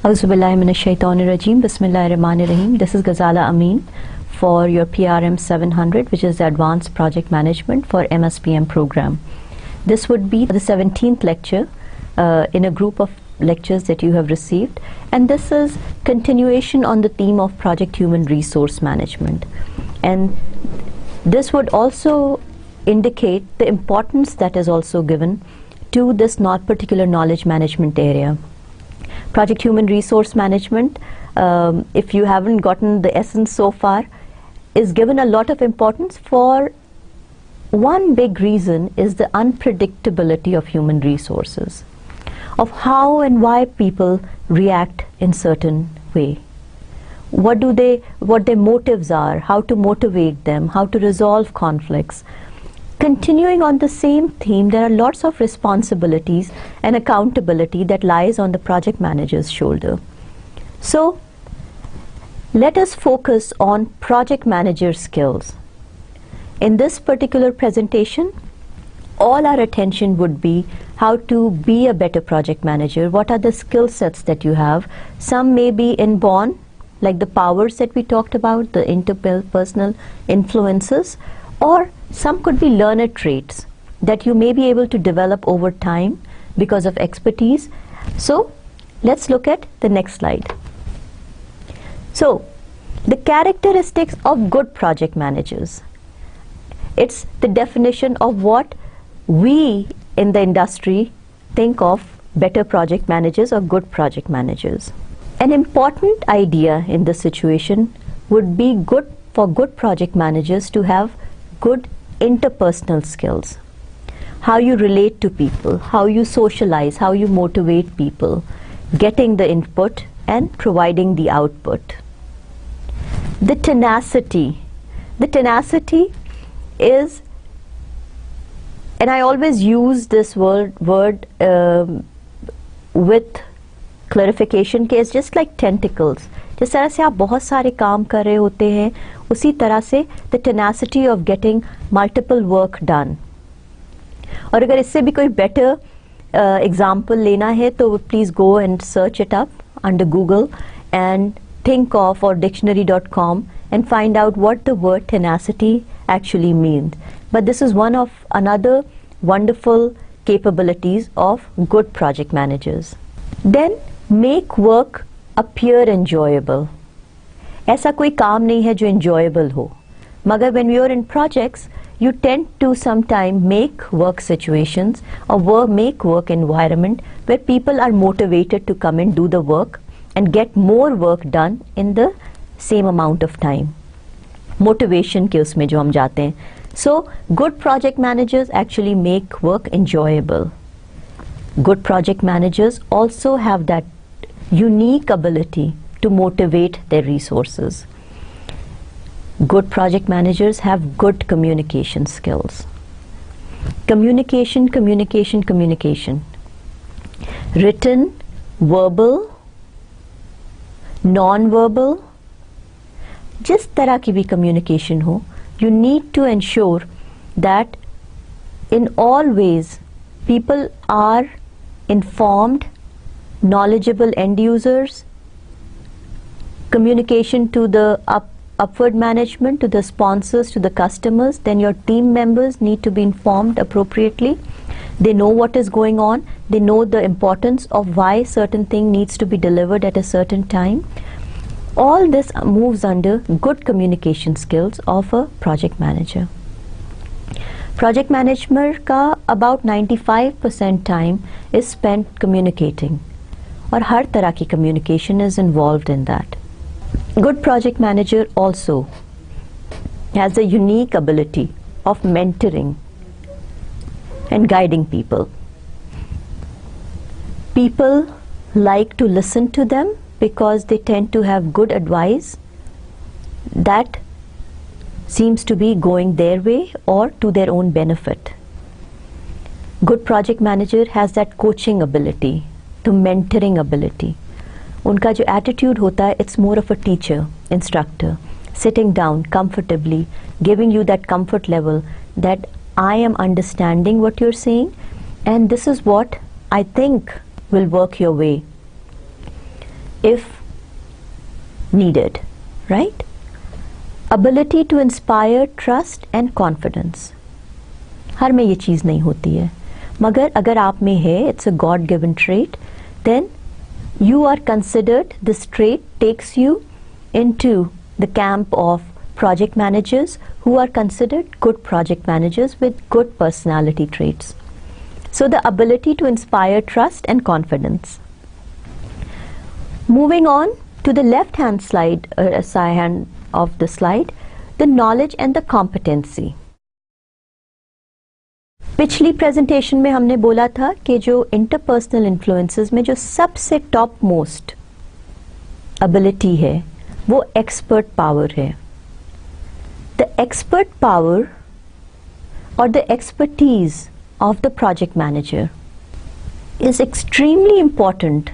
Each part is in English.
Auzubillahi minash shaitanir rajim. Bismillahirrahmanirrahim. This is Ghazala Amin for your PRM 700, which is the Advanced Project Management for MSPM program. This would be the 17th lecture in a group of lectures that you have received, and this is continuation on the theme of Project Human Resource Management. And this would also indicate the importance that is also given to this not particular knowledge management area. Project Human Resource Management, if you haven't gotten the essence so far, is given a lot of importance for one big reason is the unpredictability of human resources, of how and why people react in certain way. What their motives are, how to motivate them, how to resolve conflicts. Continuing on the same theme, there are lots of responsibilities and accountability that lies on the project manager's shoulder. So, let us focus on project manager skills. In this particular presentation, all our attention would be how to be a better project manager. What are the skill sets that you have? Some may be inborn, like the powers that we talked about, the interpersonal influences, or some could be learner traits that you may be able to develop over time because of expertise. So, let's look at the next slide. So, the characteristics of good project managers. It's the definition of what we in the industry think of better project managers or good project managers. An important idea in this situation would be good for good project managers to have good interpersonal skills. How you relate to people, how you socialize, how you motivate people, getting the input and providing the output. The tenacity. The tenacity is, and I always use this word with clarification के it's just like tentacles. जिस तरह से आप बहुत सारे काम कर रहे होते हैं, उसी तरह से the tenacity of getting multiple work done. और अगर इससे भी कोई better example लेना है तो please go and search it up under Google and think of or dictionary.com and find out what the word tenacity actually means. But this is one of another wonderful capabilities of good project managers. Then make work appear enjoyable. ऐसा कोई काम नहीं है जो enjoyable हो, मगर when you are in projects, you tend to sometime make work situations or make work environment where people are motivated to come and do the work and get more work done in the same amount of time. Motivation के उसमें जो हम जाते हैं. So, good project managers actually make work enjoyable. Good project managers also have that unique ability to motivate their resources. Good project managers have good communication skills. Communication. Written, verbal, non-verbal, जिस तरह की भी communication हो, you need to ensure that in all ways people are informed, knowledgeable end users, communication to the upward management, to the sponsors, to the customers. Then your team members need to be informed appropriately. They know what is going on. They know the importance of why certain thing needs to be delivered at a certain time. All this moves under good communication skills of a project manager. Project management का about 95% time is spent communicating, और हर तरह की communication is involved in that. Good project manager also has a unique ability of mentoring and guiding people. People like to listen to them because they tend to have good advice that seems to be going their way or to their own benefit. Good project manager has that coaching ability, the mentoring ability. उनका जो attitude होता है, it's more of a teacher, instructor, sitting down comfortably, giving you that comfort level that I am understanding what you're saying and this is what I think will work your way. if needed, right? Ability to inspire trust and confidence. हर में ये चीज़ नहीं होती है, मगर अगर आप में है, it's a God given trait, then you are considered, this trait takes you into the camp of project managers who are considered good project managers with good personality traits. So the ability to inspire trust and confidence. Moving on to the left hand side of the slide, the knowledge and the competency. पिछली presentation में हमने बोला था कि जो interpersonal influences में जो सबसे टॉप मोस्ट एबिलिटी है वो एक्सपर्ट पावर है. द एक्सपर्ट पावर और the expertise of the project manager is extremely important,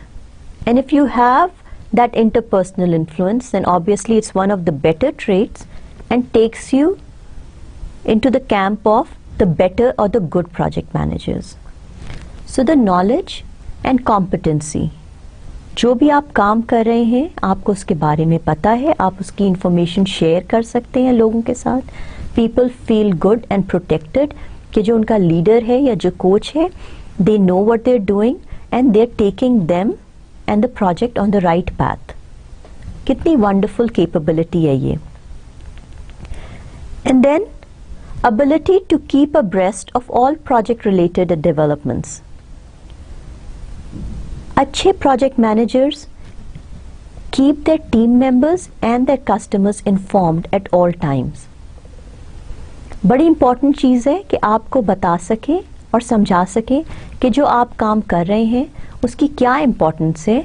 and if you have that interpersonal influence, then obviously it's one of the better traits and takes you into the camp of the better or the good project managers. So the knowledge and competency, जो भी आप काम कर रहे हैं आपको उसके बारे में पता है, आप उसकी इंफॉर्मेशन शेयर कर सकते हैं लोगों के साथ. People feel good and protected कि जो उनका लीडर है या जो कोच है, they know what they're doing and they're taking them and the project on the right path. कितनी wonderful capability है ये. And then ability to keep abreast of all project related developments. अच्छे project managers keep their team members and their customers informed at all times. बड़ी important चीज़ है कि आपको बता सके और समझा सके कि जो आप काम कर रहे हैं उसकी क्या इम्पोर्टेंस है,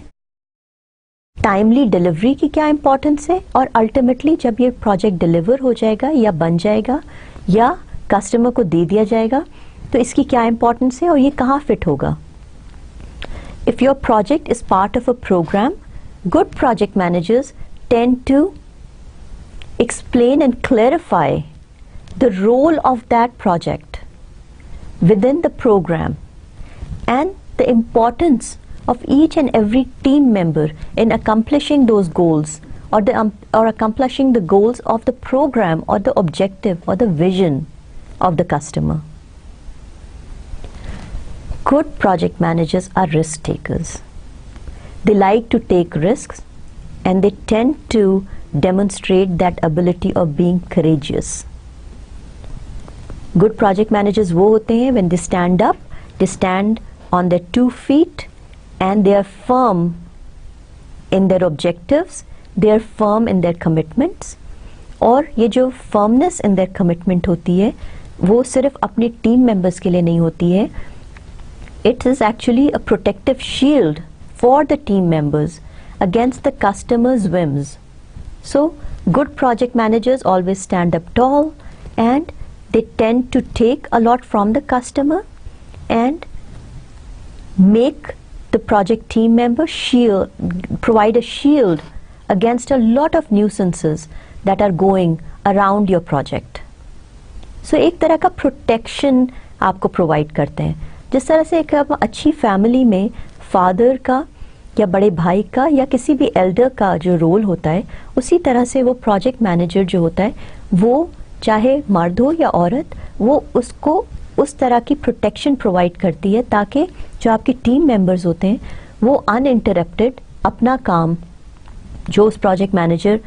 टाइमली डिलीवरी की क्या इम्पोर्टेंस है, और अल्टीमेटली जब ये प्रोजेक्ट डिलीवर हो जाएगा या बन जाएगा या कस्टमर को दे दिया जाएगा तो इसकी क्या इम्पोर्टेंस है और ये कहाँ फिट होगा. If your project is part of a programme, good project managers tend to explain and clarify the role of that project within the program and the importance of each and every team member in accomplishing those goals or accomplishing the goals of the program or the objective or the vision of the customer. Good project managers are risk takers. They like to take risks and they tend to demonstrate that ability of being courageous. Good project managers वो होते हैं when they stand up, they stand on their 2 feet and they are firm in their objectives, they are firm in their commitments. और ये जो firmness in their commitment होती है वो सिर्फ अपने team members के लिए नहीं होती है, it is actually a protective shield for the team members against the customer's whims. So good project managers always stand up tall and they tend to take a lot from the customer and make the project team member provide a shield against a lot of nuisances that are going around your project. So एक तरह का protection आपको provide करते हैं. जिस तरह से एक अच्छी family में father का या बड़े भाई का या किसी भी elder का जो role होता है, उसी तरह से वो project manager जो होता है वो चाहे मर्द हो या औरत, वो उसको उस तरह की प्रोटेक्शन प्रोवाइड करती है ताकि जो आपके टीम मेंबर्स होते हैं वो अनइंटरप्टेड अपना काम जो उस प्रोजेक्ट मैनेजर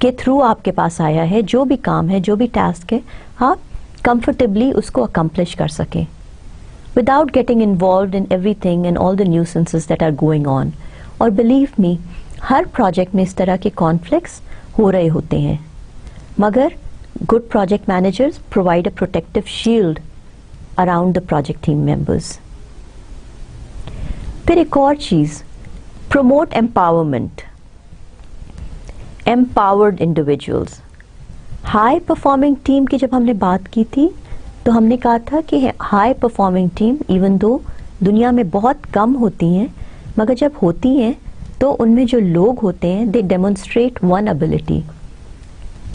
के थ्रू आपके पास आया है, जो भी काम है, जो भी टास्क है, आप कंफर्टेबली उसको अकम्प्लिश कर सकें without getting involved in everything and all the nuisances that are going on. और बिलीव मी, हर प्रोजेक्ट में इस तरह के कॉन्फ्लिक्ट्स हो रहे होते हैं, मगर good project managers provide a protective shield around the project team members. फिर एक और चीज़, promote empowerment. Empowered individuals. High performing team की जब हमने बात की थी तो हमने कहा था कि high performing team even though दुनिया में बहुत कम होती हैं, मगर जब होती हैं तो उनमें जो लोग होते हैं they demonstrate one ability.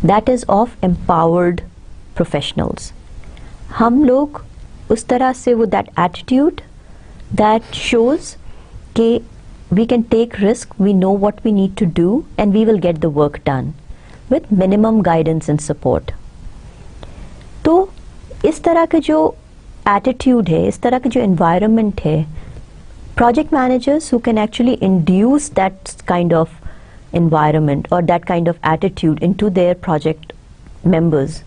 That is of empowered professionals. हम लोग उस तरह से वो that attitude that shows कि we can take risk, we know what we need to do, and we will get the work done with minimum guidance and support. तो इस तरह का जो attitude है, इस तरह का जो environment है, project managers who can actually induce that kind of environment or that kind of attitude into their project members,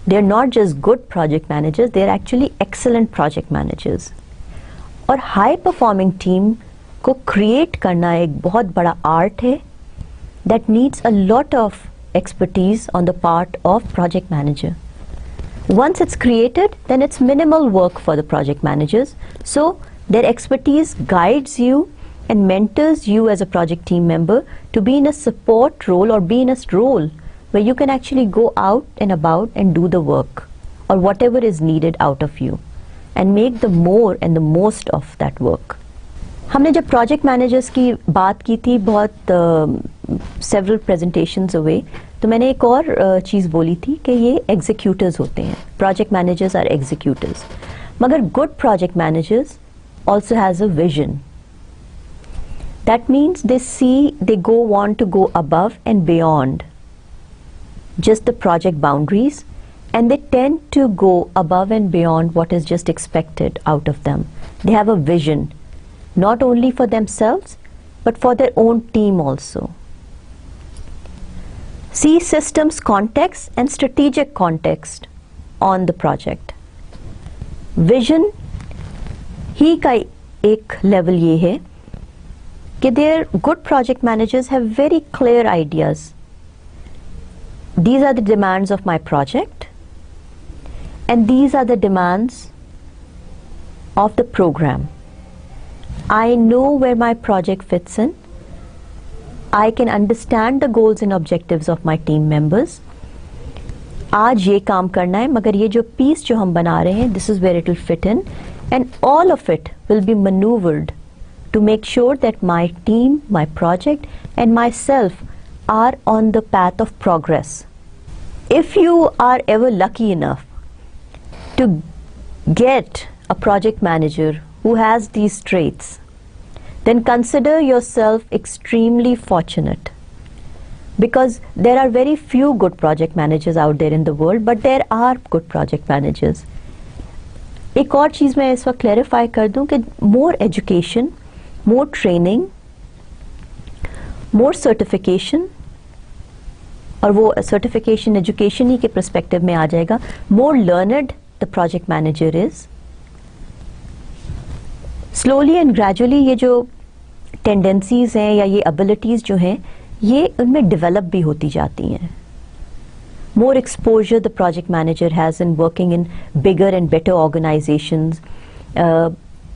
they're not just good project managers, they're actually excellent project managers. और high performing team को create करना एक बहुत बड़ा art है that needs a lot of expertise on the part of project manager. Once it's created, then it's minimal work for the project managers. So their expertise guides you and mentors you as a project team member to be in a support role or be in a role where you can actually go out and about and do the work or whatever is needed out of you and make the more and the most of that work. हमने जब project managers की बात की थी बहुत several presentations away, तो मैंने एक और चीज़ बोली थी कि ये executors होते हैं. Project managers are executors. मगर good project managers also has a vision. That means they want to go above and beyond just the project boundaries, and they tend to go above and beyond what is just expected out of them. They have a vision, not only for themselves, but for their own team also. See systems context and strategic context on the project. Vision ही का एक level ये है कि their good project managers have very clear ideas. These are the demands of my project, and these are the demands of the program. I know where my project fits in. I can understand the goals and objectives of my team members. आज ये काम करना है, मगर ये जो piece जो हम बना रहे हैं, this is where it will fit in, and all of it will be maneuvered to make sure that my team, my project, and myself are on the path of progress. If you are ever lucky enough to get a project manager who has these traits, then consider yourself extremely fortunate, because there are very few good project managers out there in the world, but there are good project managers. एक और चीज़ मैं इस वक्त clarify कर दूं कि more education, more training, more certification, और वो certification education ही के perspective में आ जाएगा, more learned the project manager is. Slowly and gradually ये जो tendencies हैं या ये abilities जो हैं, ये उनमें develop भी होती जाती हैं. More exposure the project manager has in working in bigger and better organizations.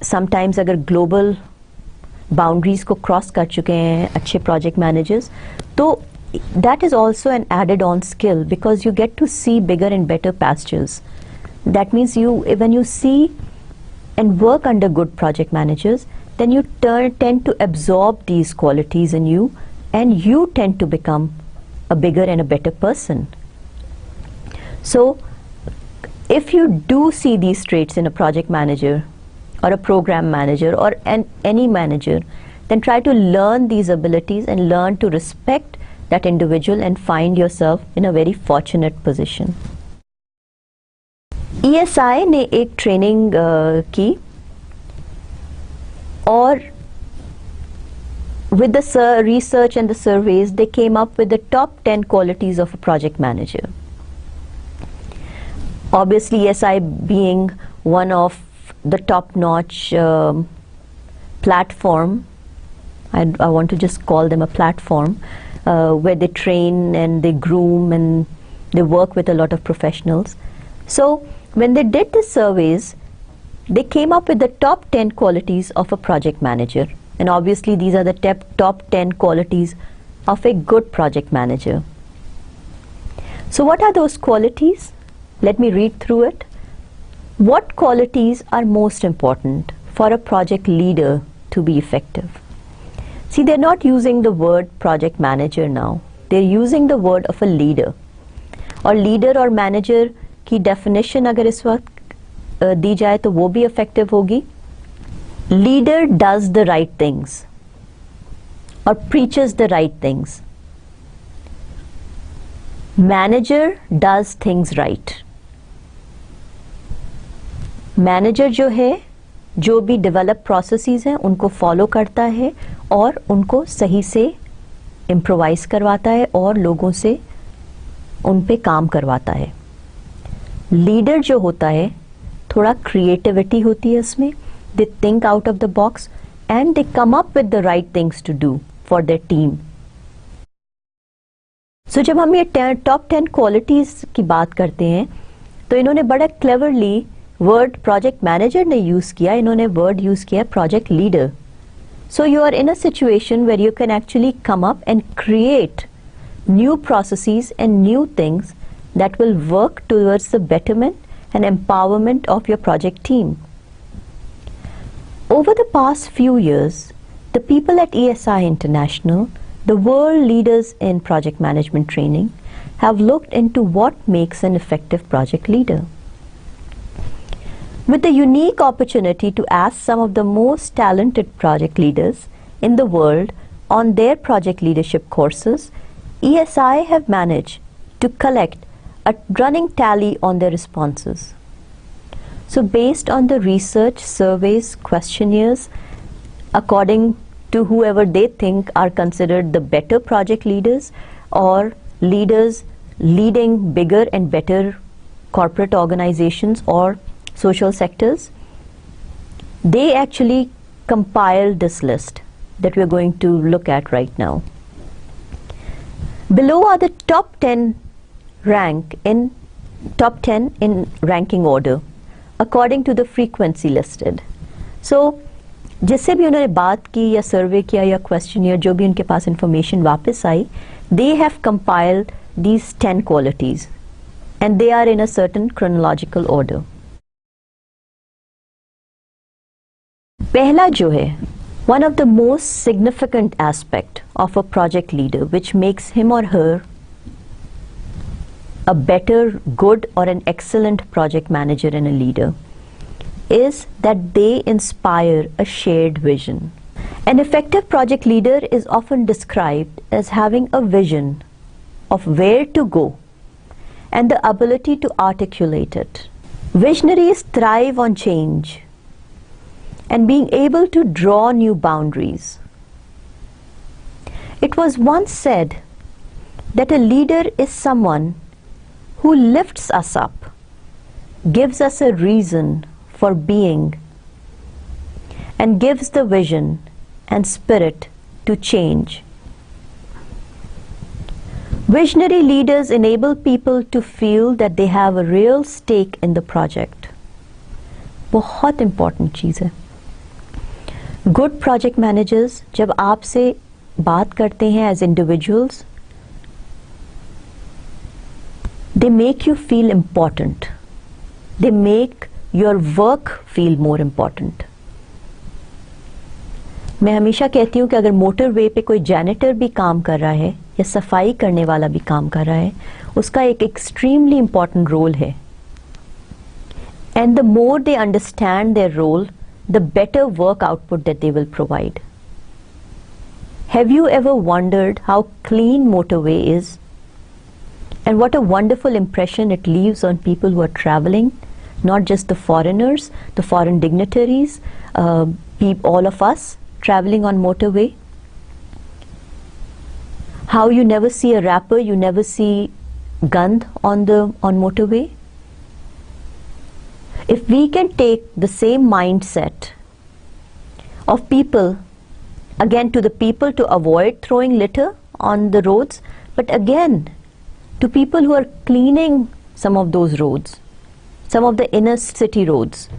Sometimes अगर global boundaries को cross कर चुके हैं अच्छे project managers, तो that is also an added on skill, because you get to see bigger and better pastures. That means when you see and work under good project managers, then you tend to absorb these qualities in you, and you tend to become a bigger and a better person. So if you do see these traits in a project manager or a program manager or any manager, then try to learn these abilities and learn to respect that individual and find yourself in a very fortunate position. ESI ने एक training की, और with the research and the surveys, they came up with the top 10 qualities of a project manager. Obviously, ESI being one of the top-notch platform, I want to just call them a platform, where they train and they groom and they work with a lot of professionals. So when they did the surveys, they came up with the top 10 qualities of a project manager. And obviously these are the top 10 qualities of a good project manager. So what are those qualities? Let me read through it. What qualities are most important for a project leader to be effective? See, they're not using the word project manager now. They're using the word of a leader. और leader और manager की definition अगर इस वक्त दी जाए तो वो भी effective होगी. Leader does the right things or preaches the right things. Manager does things right. Manager जो है, जो भी develop processes हैं उनको follow करता है और उनको सही से improvise करवाता है और लोगों से उन पे काम करवाता है. Leader जो होता है, थोड़ा creativity होती है इसमें. They think out of the box and they come up with the right things to do for their team. So जब हम ये top 10 qualities की बात करते हैं तो इन्होंने बड़ा cleverly word project manager ने use किया, इन्होंने word use किया project leader. So you are in a situation where you can actually come up and create new processes and new things that will work towards the betterment and empowerment of your project team. Over the past few years, the people at ESI International, the world leaders in project management training, have looked into what makes an effective project leader. With the unique opportunity to ask some of the most talented project leaders in the world on their project leadership courses, ESI have managed to collect a running tally on their responses. So based on the research, surveys, questionnaires, according to whoever they think are considered the better project leaders or leaders leading bigger and better corporate organizations or social sectors, they actually compiled this list that we're going to look at right now. Below are the top 10 in ranking order according to the frequency listed. So जिससे भी उन्होंने बात की या सर्वे किया या questionnaire जो भी उनके पास इंफॉर्मेशन वापस आई, they have compiled these 10 qualities and they are in a certain chronological order. पहला जो है, one of the most significant aspect of a project leader which makes him or her a better, good or an excellent project manager and a leader is that they inspire a shared vision. An effective project leader is often described as having a vision of where to go and the ability to articulate it. Visionaries thrive on change and being able to draw new boundaries. It was once said that a leader is someone who lifts us up, gives us a reason for being, and gives the vision and spirit to change. Visionary leaders enable people to feel that they have a real stake in the project. बहुत important चीज़ है. Good project managers जब आपसे बात करते हैं as individuals, they make you feel important. They make your work feel more important. मैं हमेशा कहती हूँ कि अगर मोटरवे पे कोई जैनिटर भी काम कर रहा है या सफाई करने वाला भी काम कर रहा है, उसका एक extremely important role है. And the more they understand their role, the better work output that they will provide. Have you ever wondered how clean motorway is? And what a wonderful impression it leaves on people who are traveling, not just the foreigners, the foreign dignitaries, all of us traveling on motorway. How you never see a wrapper, you never see gand on motorway. If we can take the same mindset of people, again to the people to avoid throwing litter on the roads, but again to people who are cleaning some of those roads, some of the inner city roads,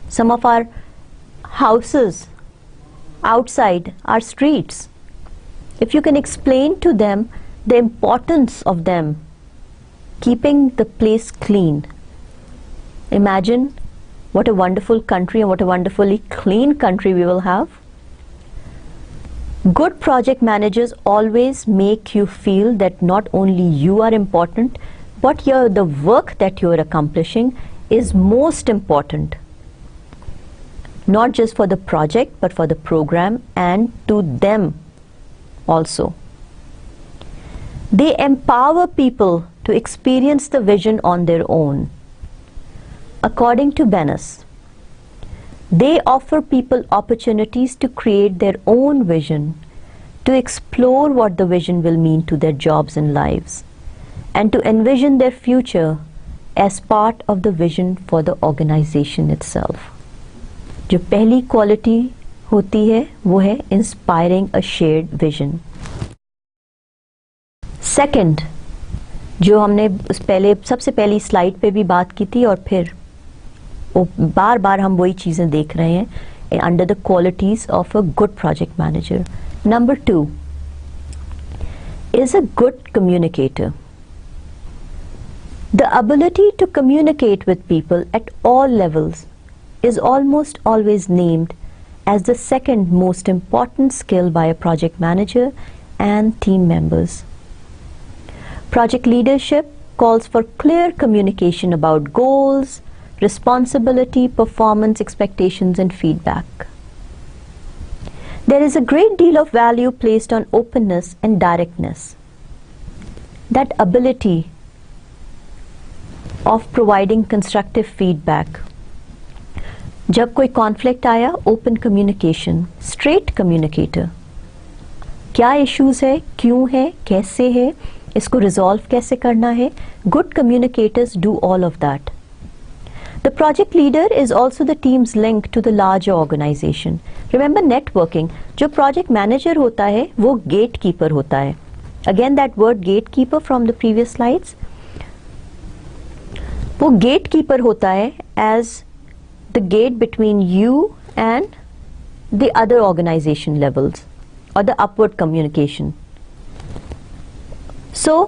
some of our houses outside our streets. If you can explain to them the importance of them keeping the place clean, imagine what a wonderful country and what a wonderfully clean country we will have. Good project managers always make you feel that not only you are important, but the work that you are accomplishing is most important. not just for the project but for the program and to them also. They empower people to experience the vision on their own. According to Bennis, they offer people opportunities to create their own vision, to explore what the vision will mean to their jobs and lives, and to envision their future as part of the vision for the organization itself. जो पहली quality होती है वो है inspiring a shared vision. Second, जो हमने उस सबसे पहली स्लाइड पे भी बात की थी और फिर बार बार हम वही चीज़ें देख रहे हैं under the qualities of a good project manager. Number 2 is a good communicator. The ability to communicate with people at all levels is almost always named as the second most important skill by a project manager and team members. Project leadership calls for clear communication about goals, responsibility, performance, expectations, and feedback. There is a great deal of value placed on openness and directness. That ability of providing constructive feedback. जब कोई conflict आया, open communication, straight communicator. क्या issues है, क्यों है, कैसे है, इसको रिजॉल्व कैसे करना है. Good communicators do all of that. The project leader is also the team's link to the larger organization. Remember networking, जो project manager होता है वो gatekeeper होता है. Again that word gatekeeper from the previous slides. वो gatekeeper होता है as the gate between you and the other organization levels or the upward communication. So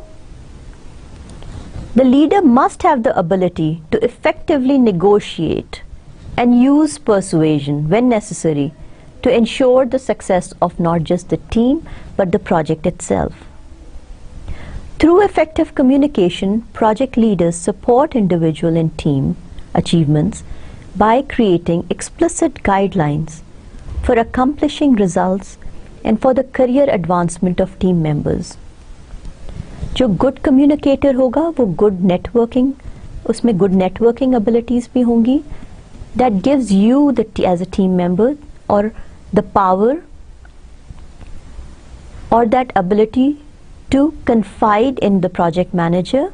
the leader must have the ability to effectively negotiate and use persuasion when necessary to ensure the success of not just the team but the project itself. Through effective communication, project leaders support individual and team achievements by creating explicit guidelines for accomplishing results and for the career advancement of team members. जो good communicator होगा वो good networking, उसमें good networking abilities भी होंगी. That gives you the edge a team member और the power और that ability to confide in the project manager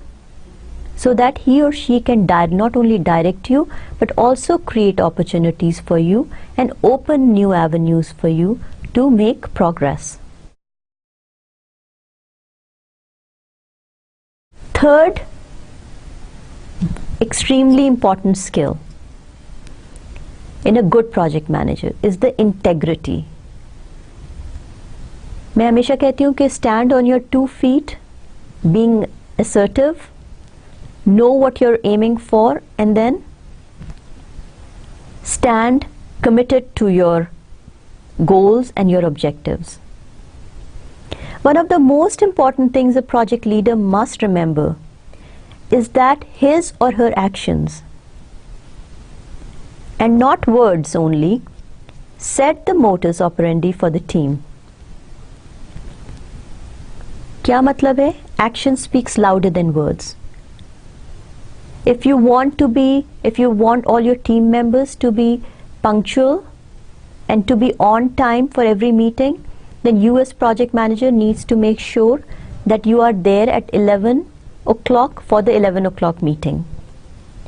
so that he or she can not only direct you but also create opportunities for you and open new avenues for you to make progress. Third extremely important skill in a good project manager is the integrity. मैं हमेशा कहती हूँ कि stand on your 2 feet, being assertive, know what you're aiming for, and then stand committed to your goals and your objectives. One of the most important things a project leader must remember is that his or her actions, and not words only, set the modus operandi for the team. क्या मतलब है? Action speaks louder than words. If you want all your team members to be punctual and to be on time for every meeting, then you as project manager needs to make sure that you are there at 11 o'clock for the 11 o'clock meeting.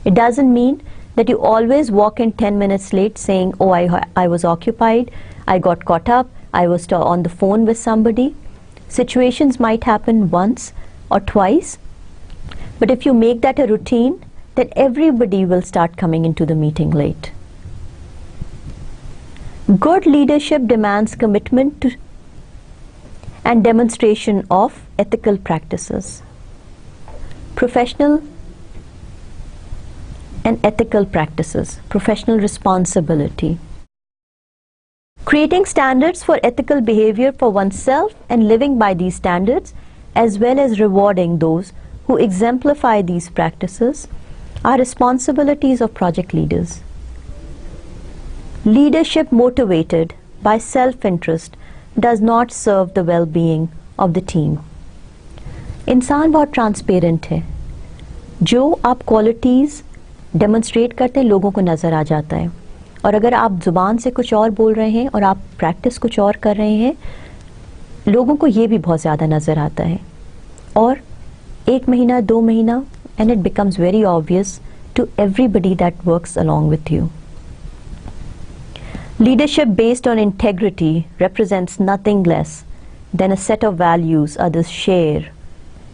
It doesn't mean that you always walk in 10 minutes late saying, oh, I was occupied, I got caught up, I was on the phone with somebody. Situations might happen once or twice, but if you make that a routine, then everybody will start coming into the meeting late. Good leadership demands commitment to and demonstration of ethical practices, professional and ethical practices, professional responsibility. Creating standards for ethical behavior for oneself and living by these standards, as well as rewarding those who exemplify these practices, are responsibilities of project leaders. Leadership motivated by self-interest does not serve the well-being of the team. इंसान बहुत transparent है, जो आप qualities demonstrate करते हैं लोगों को नज़र आ जाता है, और अगर आप ज़ुबान से कुछ और बोल रहे हैं और आप प्रैक्टिस कुछ और कर रहे हैं, लोगों को ये भी बहुत ज़्यादा नज़र आता है. और 1 महीना 2 महीना and it becomes very obvious to everybody that works along with you. Leadership based on integrity represents nothing less than a set of values others share,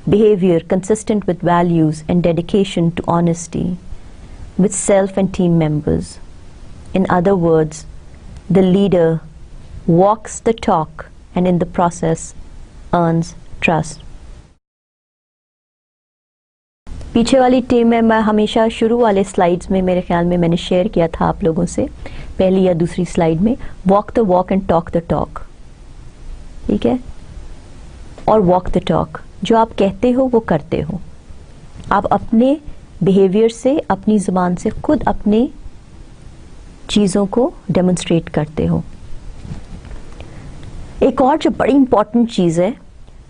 behavior consistent with values and dedication to honesty with self and team members. In other words, the leader walks the talk and in the process earns trust. पीछे वाली team में मैं हमेशा शुरू वाले slides में मेरे ख्याल में मैंने शेयर किया था आप लोगों से, पहली या दूसरी स्लाइड में, walk the walk and talk the talk. ठीक है, और वॉक द टॉक, जो आप कहते हो वो करते हो. आप अपने बिहेवियर से, अपनी ज़ुबान से खुद अपने चीज़ों को डेमोन्स्ट्रेट करते हो. एक और जो बड़ी इंपॉर्टेंट चीज़ है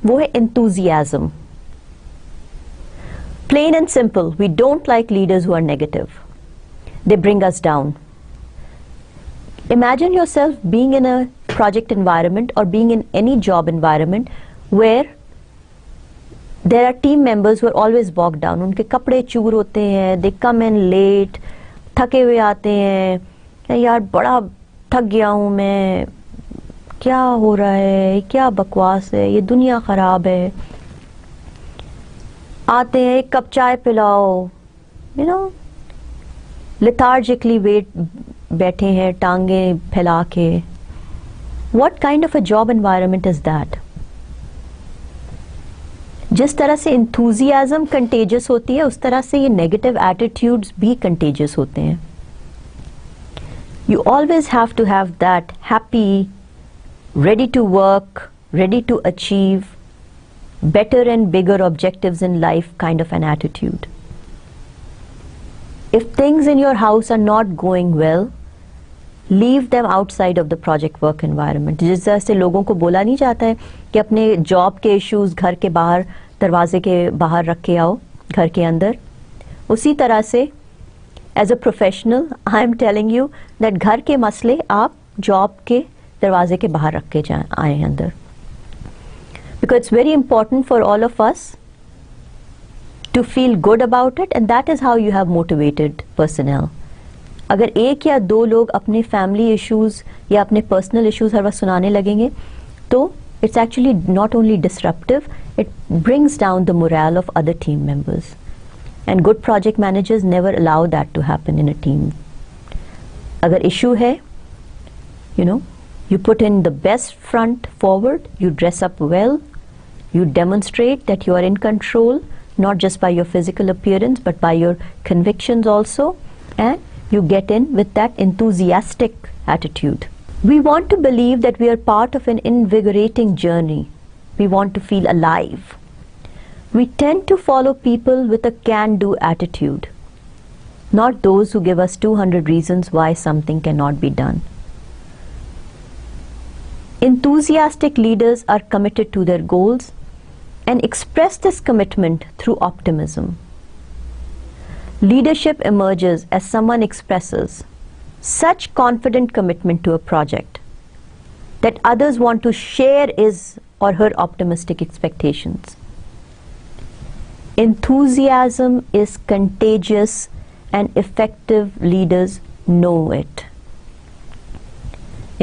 वो है enthusiasm. Plain and simple, we don't like leaders who are negative. They bring us down. Imagine yourself being in a project environment or being in any job environment where there are team members who are always bogged down. उनके कपड़े चूर होते हैं, they come in late, थके हुए आते हैं, यार बड़ा थक गया हूँ मैं, क्या हो रहा है, क्या बकवास है, ये दुनिया ख़राब है. आते हैं, एक कप चाय पिलाओ, यू नो, लेथार्जिकली बैठे हैं टांगे फैला के. What kind of a job environment is that? जिस तरह से इंथुजियाज्म कंटेजियस होती है, उस तरह से ये नेगेटिव एटीट्यूड्स भी कंटेजियस होते हैं. You always have to have that happy, ready to work, ready to achieve better and bigger objectives in life kind of an attitude. If things in your house are not going well, leave them outside of the project work environment. जिस तरह से लोगों को बोला नहीं जाता है कि अपने जॉब के इश्यूज घर के बाहर, दरवाजे के बाहर रख के आओ, घर के अंदर, उसी तरह से as a professional I am telling you that घर के मसले आप जॉब के दरवाजे के बाहर रख के आए अंदर. Because it's very important for all of us to feel good about it, and that is how you have motivated personnel. अगर एक या दो लोग अपने फैमिली इश्यूज या अपने पर्सनल इश्यूज हर वक्त सुनाने लगेंगे, तो it's actually not only disruptive, it brings down the morale of other team members. And good project managers never allow that to happen in a team. अगर issue है, you know, you put in the best front forward, you dress up well, you demonstrate that you are in control, not just by your physical appearance, but by your convictions also, and you get in with that enthusiastic attitude. We want to believe that we are part of an invigorating journey. We want to feel alive. We tend to follow people with a can-do attitude, not those who give us 200 reasons why something cannot be done. Enthusiastic leaders are committed to their goals and express this commitment through optimism. Leadership emerges as someone expresses such confident commitment to a project that others want to share his or her optimistic expectations. Enthusiasm is contagious and effective leaders know it.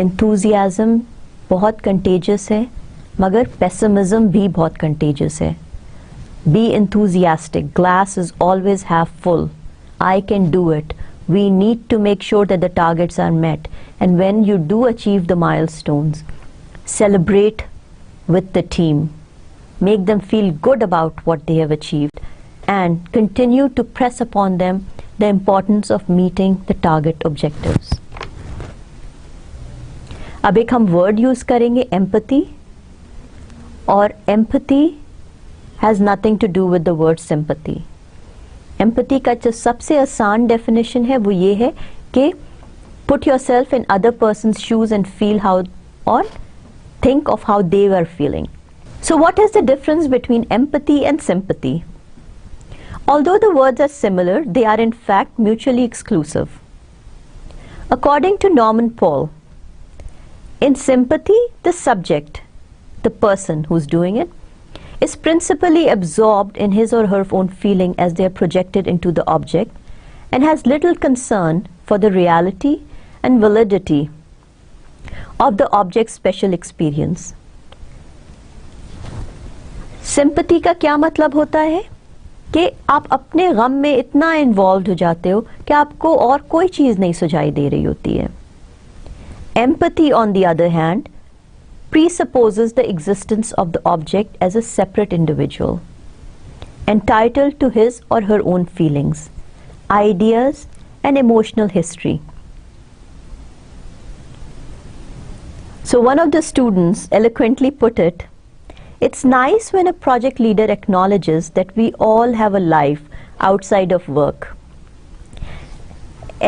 Enthusiasm बहुत contagious है, मगर pessimism भी बहुत contagious है. Be enthusiastic. Glass is always half full. I can do it. We need to make sure that the targets are met. And when you do achieve the milestones, celebrate with the team. Make them feel good about what they have achieved. And continue to press upon them the importance of meeting the target objectives. अब एक हम word use करेंगे, empathy, और empathy has nothing to do with the word sympathy. Empathy का जो सबसे आसान definition है वो ये है कि put yourself in other person's shoes and feel how, or think of how they were feeling. So what is the difference between empathy and sympathy? Although the words are similar, they are in fact mutually exclusive. According to Norman Paul, in sympathy, the subject, the person who's doing it, is principally absorbed in his or her own feeling as they are projected into the object and has little concern for the reality and validity of the object's special experience. Sympathy का क्या मतलब होता है कि आप अपने गम में इतना इन्वॉल्व हो जाते हो कि आपको और कोई चीज़ नहीं सुझाई दे रही होती है. Empathy, on the other hand, presupposes the existence of the object as a separate individual, entitled to his or her own feelings, ideas, and emotional history. So one of the students eloquently put it, "It's nice when a project leader acknowledges that we all have a life outside of work."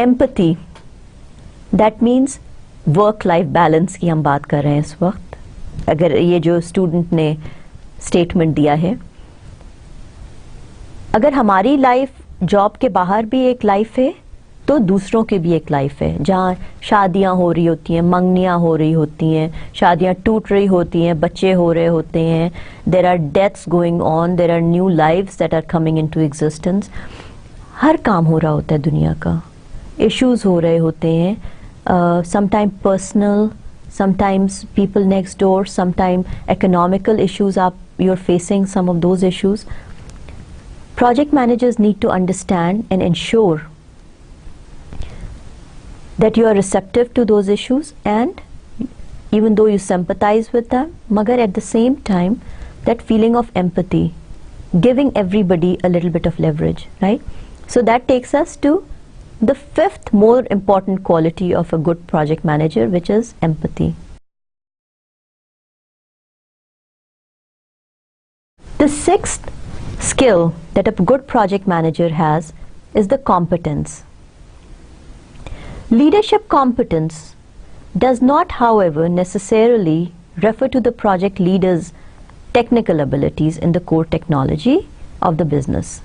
Empathy, that means work life balance की हम बात कर रहे हैं इस वक्त. अगर ये जो स्टूडेंट ने स्टेटमेंट दिया है, अगर हमारी लाइफ जॉब के बाहर भी एक लाइफ है तो दूसरों की भी एक लाइफ है, जहाँ शादियाँ हो रही होती हैं, मंगनियाँ हो रही होती हैं, शादियाँ टूट रही होती हैं, बच्चे हो रहे होते हैं, there are deaths going on, there are new lives that are coming into existence. हर काम हो रहा होता है दुनिया का, इश्यूज हो रहे होते हैं, sometimes personal, sometimes people next door, sometimes economical issues, you're facing some of those issues. Project managers need to understand and ensure that you are receptive to those issues, and even though you sympathize with them, magar at the same time that feeling of empathy, giving everybody a little bit of leverage, right? So that takes us to the fifth more important quality of a good project manager, which is empathy. The sixth skill that a good project manager has is the competence. Leadership competence does not, however, necessarily refer to the project leader's technical abilities in the core technology of the business.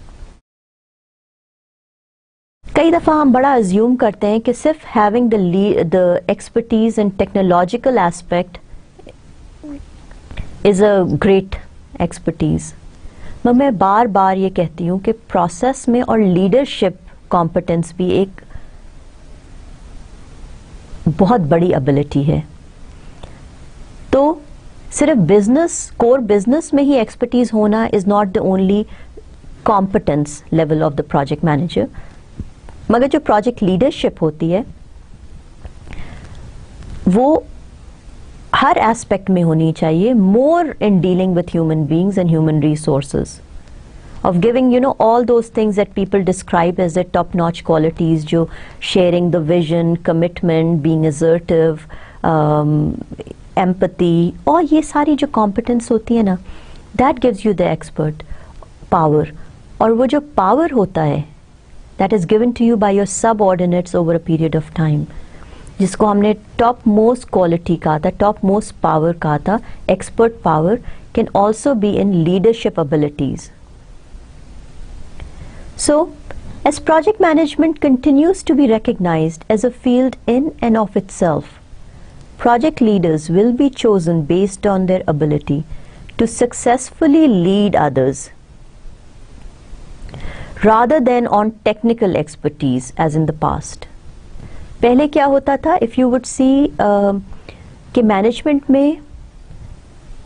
कई दफ़ा हम बड़ा assume करते हैं कि सिर्फ having the expertise and technological aspect is a great expertise. मैं बार बार ये कहती हूँ कि प्रोसेस में और लीडरशिप कॉम्पिटेंस भी एक बहुत बड़ी एबिलिटी है. तो सिर्फ बिजनेस, कोर बिजनेस में ही एक्सपर्टीज होना is not the only competence level of the project manager, मगर जो प्रोजेक्ट लीडरशिप होती है वो हर एस्पेक्ट में होनी चाहिए. More in dealing with human beings and human resources, of giving all those things that people describe as the top notch qualities, जो sharing the vision, commitment, being assertive, empathy, और ये सारी जो कॉम्पिटेंस होती है ना, that gives you the expert power. और वो जो पावर होता है that is given to you by your subordinates over a period of time, जिसको हमने top most quality कहा था, top most power कहा था, expert power can also be in leadership abilities. So, as project management continues to be recognized as a field in and of itself, project leaders will be chosen based on their ability to successfully lead others, rather than on technical expertise as in the past. पहले क्या होता था, if you would see कि management में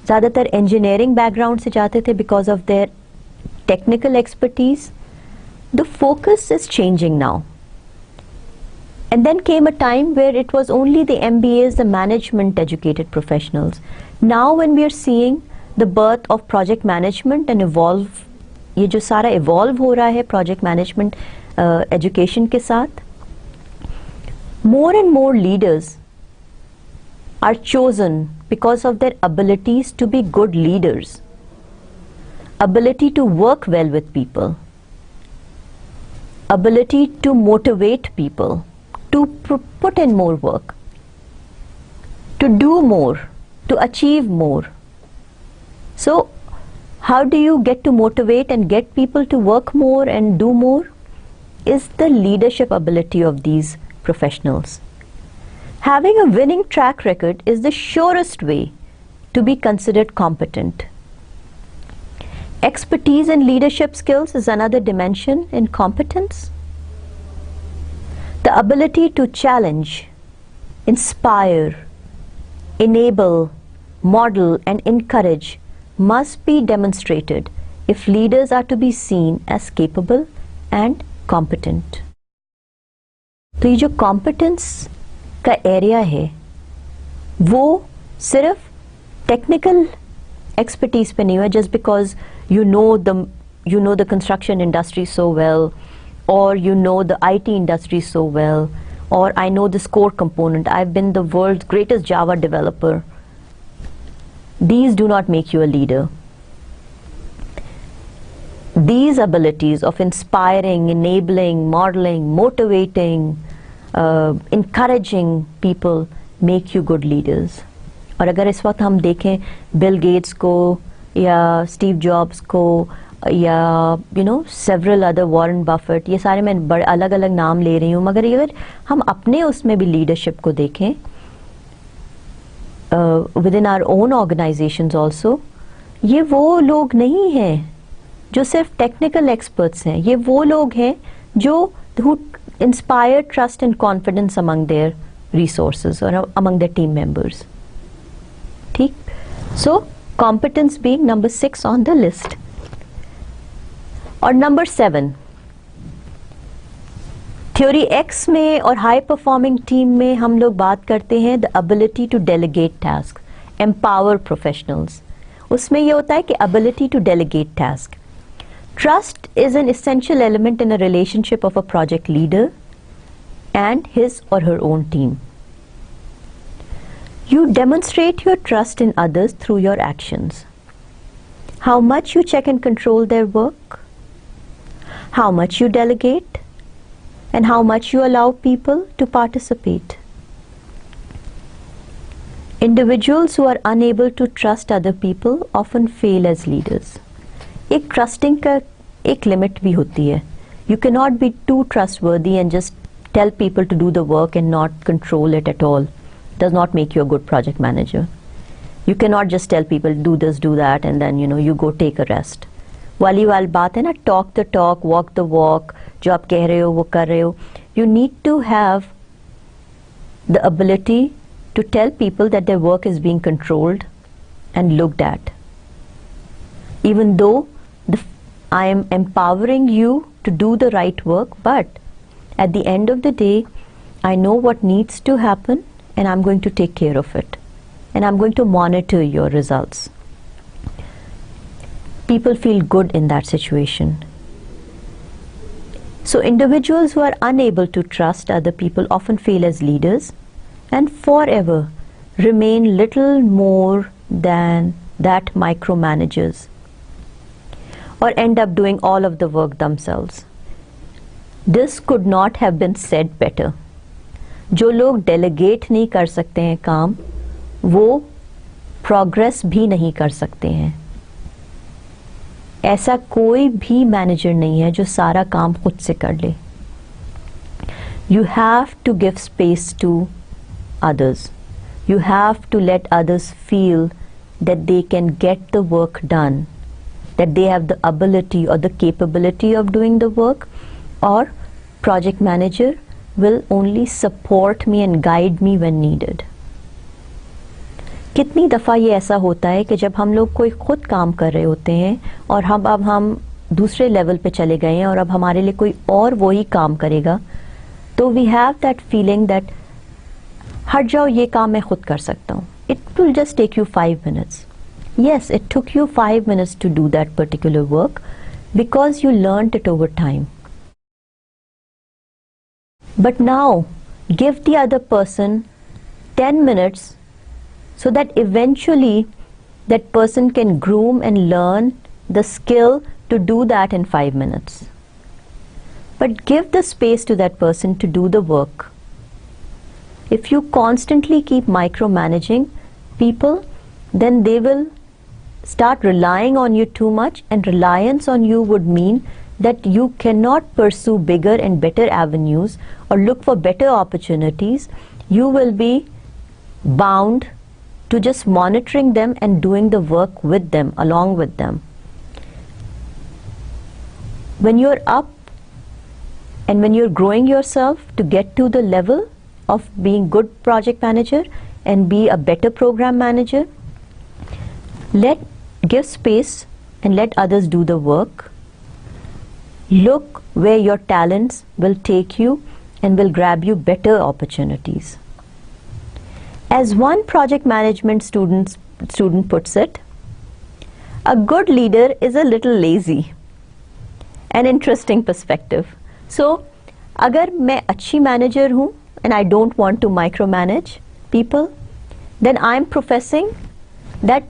ज़्यादातर engineering background से जाते थे because of their technical expertise. The focus is changing now. And then came a time where it was only the MBAs, the management educated professionals. Now when we are seeing the birth of project management and evolve, ये जो सारा evolve हो रहा है project management education के साथ, more and more leaders are chosen because of their abilities to be good leaders, ability to work well with people, ability to motivate people, to put in more work, to do more, to achieve more. So how do you get to motivate and get people to work more and do more? Is the leadership ability of these professionals. Having a winning track record is the surest way to be considered competent. Expertise and leadership skills is another dimension in competence. The ability to challenge, inspire, enable, model, and encourage must be demonstrated if leaders are to be seen as capable and competent. तो ये जो competence का area है वो सिर्फ technical expertise पे नहीं हुआ, just because you know the construction industry so well, or you know the IT industry so well, or I know this core component, I've been the world's greatest Java developer. These do not make you a leader. These abilities of inspiring, enabling, modeling, motivating, encouraging people make you good leaders. और अगर इस वक्त हम देखें Bill Gates को या Steve jobs को या सेवरल अदर वॉरेन बफेट, ये सारे मैं बड़े अलग अलग नाम ले रही हूँ, मगर अगर हम अपने उसमें भी लीडरशिप को देखें within our own organizations also, ये वो लोग नहीं हैं जो सिर्फ टेक्निकल एक्सपर्ट्स हैं, ये वो लोग हैं जो who inspire trust and confidence among their resources or among their team members. ठीक? So competence being number 6 on the list. और number 7, थ्योरी X में और हाई परफॉर्मिंग टीम में हम लोग बात करते हैं the ability to delegate task, empower professionals. उसमें ये होता है कि ability to delegate task. Trust is an essential element in a relationship of a project leader and his or her own team. You demonstrate your trust in others through your actions. How much you check and control their work, how much you delegate, and how much you allow people to participate. Individuals who are unable to trust other people often fail as leaders. एक trusting का एक limit भी होती है. You cannot be too trustworthy and just tell people to do the work and not control it at all. Does not make you a good project manager. You cannot just tell people do this, do that, and then you go take a rest. वाली बात है ना, talk the talk, walk the walk. जो आप कह रहे हो वो कर रहे हो. You need to have the ability to tell people that their work is being controlled and looked at. Even though I am empowering you to do the right work, but at the end of the day, I know what needs to happen and I'm going to take care of it. And I'm going to monitor your results. People feel good in that situation. So individuals who are unable to trust other people often fail as leaders and forever remain little more than that micromanagers, or end up doing all of the work themselves. This could not have been said better. जो लोग delegate नहीं कर सकते हैं काम, वो progress भी नहीं कर सकते हैं. ऐसा कोई भी मैनेजर नहीं है जो सारा काम खुद से कर ले. You have to give space to others. You have to let others feel that they can get the work done, that they have the ability or the capability of doing the work, or project manager will only support me and guide me when needed. कितनी दफ़ा ये ऐसा होता है कि जब हम लोग कोई खुद काम कर रहे होते हैं और अब हम दूसरे लेवल पे चले गए हैं और अब हमारे लिए कोई और वही काम करेगा, तो we have that feeling that हट जाओ, ये काम मैं खुद कर सकता हूँ. It will just take you 5 minutes. Yes, it took you 5 minutes to do that particular work because you learned it over time. But now give the other person 10 minutes so that eventually that person can groom and learn the skill to do that in 5 minutes. But give the space to that person to do the work If you constantly keep micromanaging people, then they will start relying on you too much, and reliance on you would mean that you cannot pursue bigger and better avenues or look for better opportunities. You will be bound to just monitoring them and doing the work with them, along with them. When you're up and when you're growing yourself to get to the level of being good project manager and be a better program manager, give space and let others do the work. Look where your talents will take you and will grab you better opportunities. As one project management student puts it, a good leader is a little lazy. An interesting perspective. So, अगर मैं अच्छी manager हूँ and I don't want to micromanage people, then I'm professing that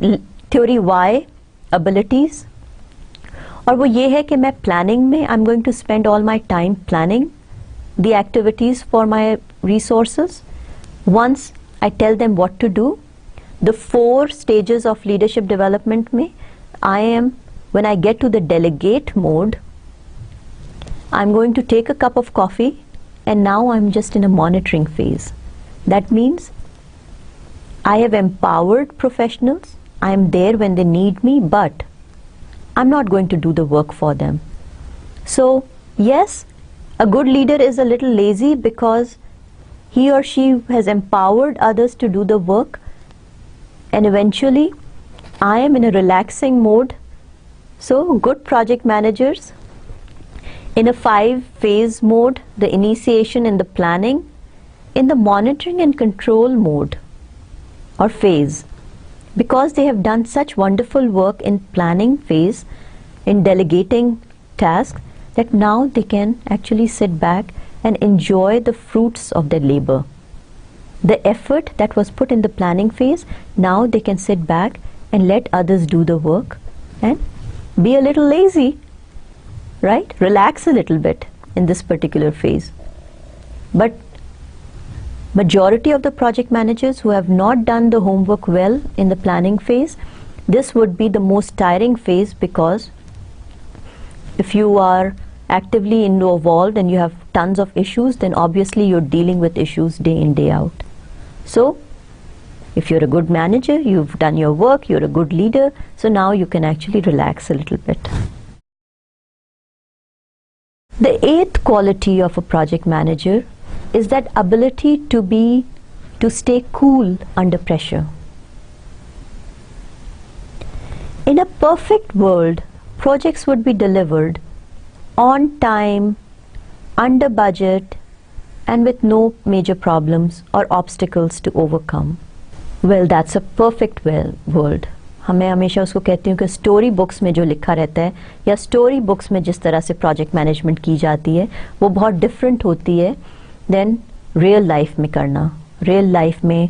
theory Y abilities. और वो ये है कि मैं planning में I'm going to spend all my time planning the activities for my resources. Once I tell them what to do, the 4 stages of leadership development में when I get to the delegate mode, I'm going to take a cup of coffee and now I'm just in a monitoring phase. That means I have empowered professionals. I am there when they need me, but I'm not going to do the work for them. So yes, a good leader is a little lazy because he or she has empowered others to do the work, and eventually I am in a relaxing mode. So good project managers in a 5-phase mode, the initiation and the planning, in the monitoring and control mode or phase, because they have done such wonderful work in planning phase, in delegating tasks, that now they can actually sit back and enjoy the fruits of their labor. The effort that was put in the planning phase, now they can sit back and let others do the work and be a little lazy, right? Relax a little bit in this particular phase. But majority of the project managers who have not done the homework well in the planning phase, this would be the most tiring phase, because if you are actively involved and you have tons of issues, then obviously you're dealing with issues day in, day out. So if you're a good manager, you've done your work, you're a good leader, so now you can actually relax a little bit. The 8th quality of a project manager is that ability to stay cool under pressure. In a perfect world, projects would be delivered on time, under budget, and with no major problems or obstacles to overcome. Well, that's a perfect world. मैं हमेशा उसको कहती हूँ कि story books में जो लिखा रहता है या स्टोरी बुक्स में जिस तरह से प्रोजेक्ट मैनेजमेंट की जाती है वो बहुत डिफरेंट होती है देन रियल लाइफ में करना. रियल लाइफ में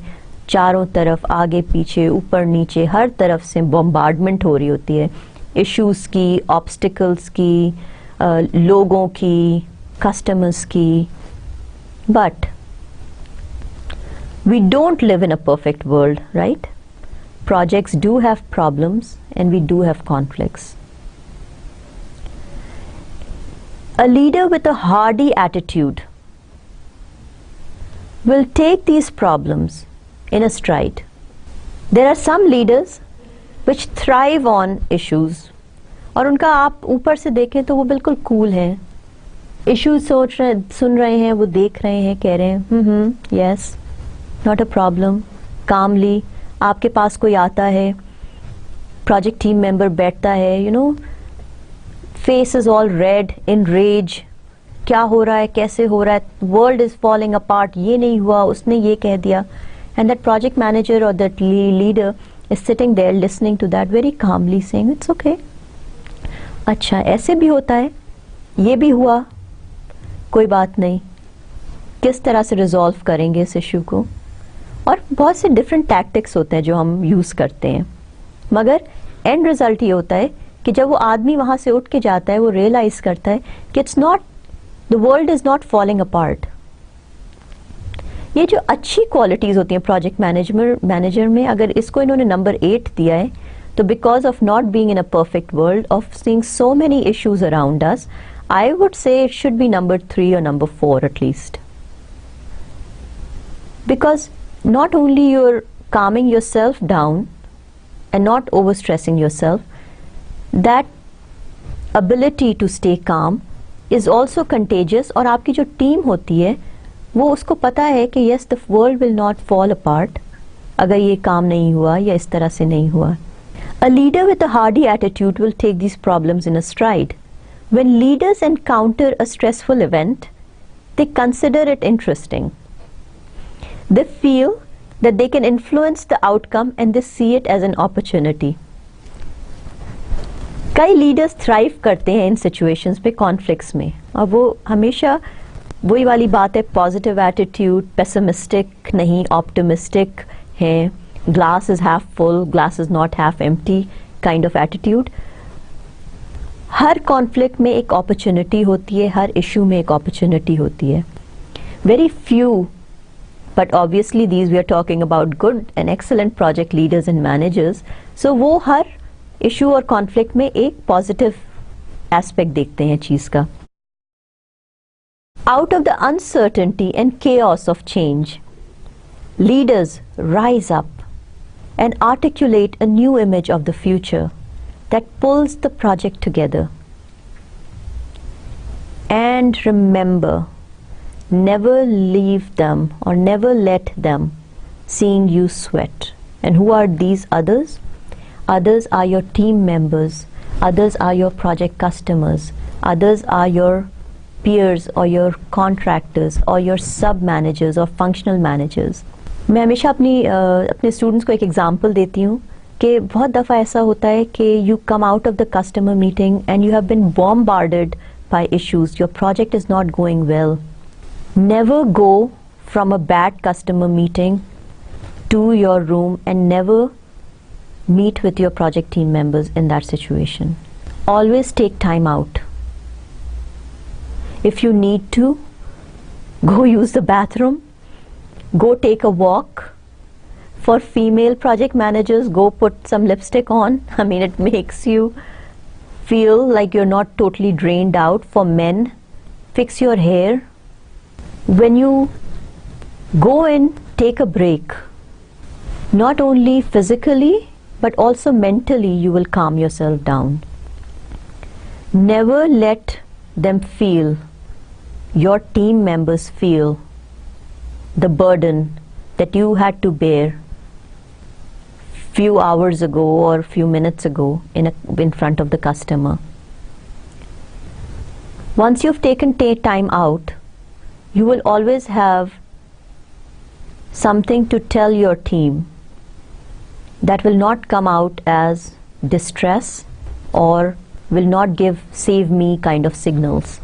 चारों तरफ आगे पीछे ऊपर नीचे हर तरफ से बॉम्बार्डमेंट हो रही होती है, इश्यूज़ की, ऑब्स्टिकल्स की, लोगों की, कस्टमर्स की. But we don't live in a perfect world, right? Projects do have problems and we do have conflicts. A leader with a hardy attitude will take these problems in a stride. There are some leaders which thrive on issues, और उनका आप ऊपर से देखें तो वो बिल्कुल cool हैं. Issues सुन रहे हैं, वो देख रहे हैं, कह रहे हैं yes, not a problem, calmly. आपके पास कोई आता है, प्रोजेक्ट टीम मेंबर बैठता है, you know, face is all red, in rage, क्या हो रहा है, कैसे हो रहा है, वर्ल्ड इज फॉलिंग अपार्ट, ये नहीं हुआ, उसने ये कह दिया, एंड दैट प्रोजेक्ट मैनेजर और that leader is sitting there listening to that very calmly, saying it's okay, अच्छा ऐसे भी होता है, ये भी हुआ, कोई बात नहीं, किस तरह से रिजॉल्व करेंगे इस इशू को. और बहुत से डिफरेंट टैक्टिक्स होते हैं जो हम यूज़ करते हैं, मगर एंड रिजल्ट ये होता है कि जब वो आदमी वहाँ से उठ के जाता है, वो रियलाइज़ करता है कि it's not, the world is not falling apart. ये जो अच्छी क्वालिटीज़ होती हैं प्रोजेक्ट मैनेजर में, अगर इसको इन्होंने नंबर 8 दिया है, तो because of not being in a perfect world, of seeing so many issues around us, I would say it should be number 3 or number 4 at least. Because not only you're calming yourself down and not overstressing yourself, that ability to stay calm is also contagious. और आपकी जो team होती है वो उसको पता है कि yes, the world will not fall apart अगर ये काम नहीं हुआ या इस तरह से नहीं हुआ. A leader with a hardy attitude will take these problems in a stride. When leaders encounter a stressful event, they consider it interesting. They feel that they can influence the outcome and they see it as an opportunity. कई leaders thrive करते हैं इन situations पे, conflicts में, और वो हमेशा वही वाली बात है, पॉजिटिव एटीट्यूड, पेसिमिस्टिक नहीं ऑप्टिमिस्टिक हैं, glass is half full, glass is not half empty kind of attitude. Her conflict में एक अपॉर्चुनिटी होती है, हर इशू में एक अपॉर्चुनिटी होती है. Very few, but obviously these we are talking about good and excellent project leaders and managers, so वो हर issue और conflict में एक positive aspect देखते हैं चीज़ का. Out of the uncertainty and chaos of change, leaders rise up and articulate a new image of the future that pulls the project together. And remember, never leave them or never let them seeing you sweat. And who are these others? Others are your team members, others are your project customers, others are your peers or your contractors or your sub managers or functional managers. मैं हमेशा अपने students को एक example देती हूँ कि बहुत दफ़ा ऐसा होता है कि you come out of the customer meeting and you have been bombarded by issues, your project is not going well. Never go from a bad customer meeting to your room and never meet with your project team members in that situation. Always take time out. If you need to, go use the bathroom, go take a walk. For female project managers, go put some lipstick on. I mean, it makes you feel like you're not totally drained out. For men, fix your hair. When you go and take a break, not only physically but also mentally, you will calm yourself down. Never let them feel, your team members feel, the burden that you had to bear few hours ago or few minutes ago in front of the customer. Once you've taken time out, you will always have something to tell your team that will not come out as distress or will not give save me kind of signals